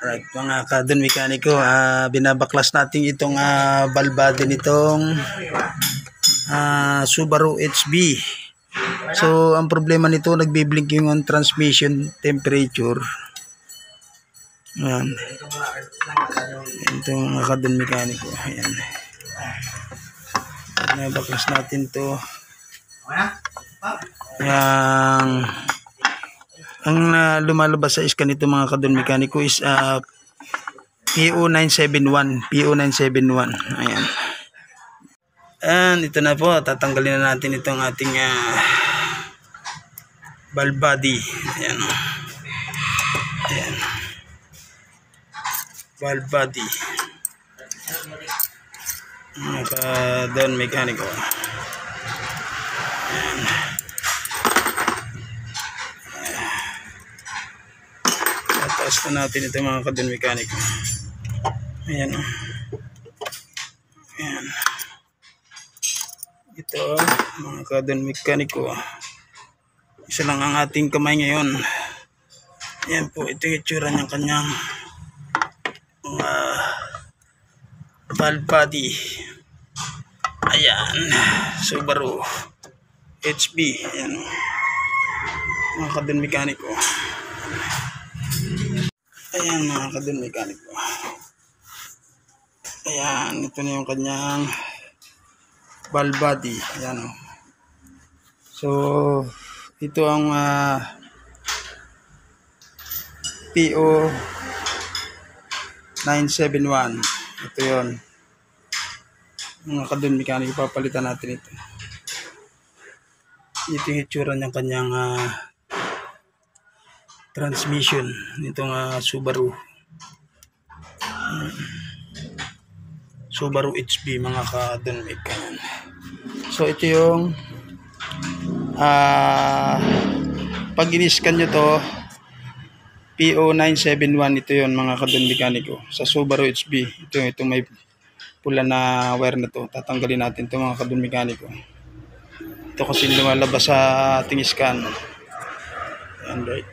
Right, mga kadon mekaniko, binabaklas natin itong valve body nitong Subaru HB. So, ang problema nito, nagbiblink yung transmission temperature. Ayan. Ito mga kadon mekaniko. Ayan. Binabaklas natin to. Ang lumalabas sa iskan nito mga kadon mekaniko is PO971. Ayan. And ito na po, tatanggalin na natin itong ating valve body. Ayan. Ayan. Valve body. Mga kadon mekaniko. Ayan. Tataas na natin ito mga kadon mekaniko. Ayan. Ayan. Ito mga kadon mekaniko. Isa lang ang ating kamay ngayon. Ayan po, ito yung itsura ng kanyang valve body. Ayan, Subaru HB. Ayan mga kadon mekaniko. Ayan mga kadon mekaniko. Ayan, ito na yung kanyang valve body. Ayan o. So, ito ang PO971. Ito yun. Mga kadon mekaniko, papalitan natin ito. Ito yung itsura ng kanyang transmission nitong Subaru HB mga kadon mekaniko. So ito yung pag in-scan nyo to, PO971, ito yun mga kadon mekaniko sa Subaru HB. Ito may pula na wire na to, tatanggalin natin to mga kadon mekaniko. Ito kasi lumalabas sa ating scan. And right.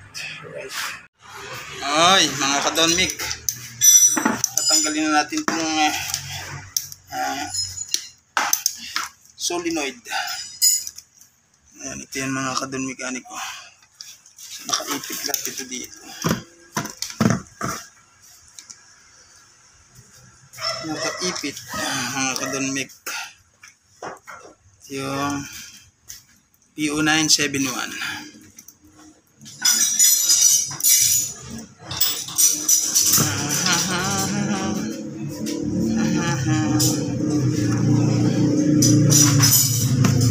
Ay mga kadon mik, tatanggalin na natin itong solenoid. Ayan, ito yan mga kadon mekaniko. Nakaipit lang ito dito. Nakaipit mga kadon mek. Yung PO971.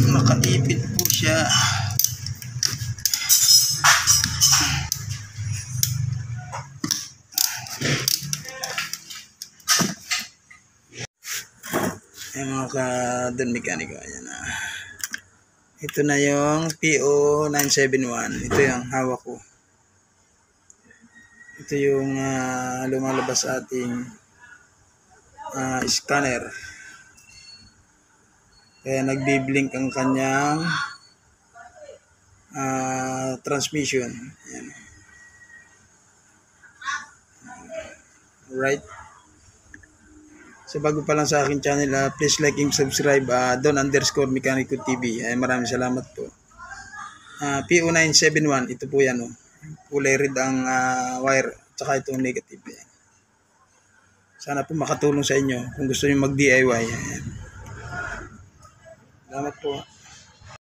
Nakaipit po siya. Ay mga kadon mekaniko, ayan na. Ito na yung PO971. Ito yung hawak ko. Ito yung lumalabas sa ating scanner. Kaya nagbiblink ang kanyang transmission. Ayan. Right. So bago pa lang sa aking channel, please like and subscribe, Don_Mekaniko TV. Ay, maraming salamat po. PO971, ito po yan. Oh. Kulay red ang wire, tsaka itong negative. Yan. Sana po makatulong sa inyo kung gusto nyo mag-DIY. Ayan. Salamat po.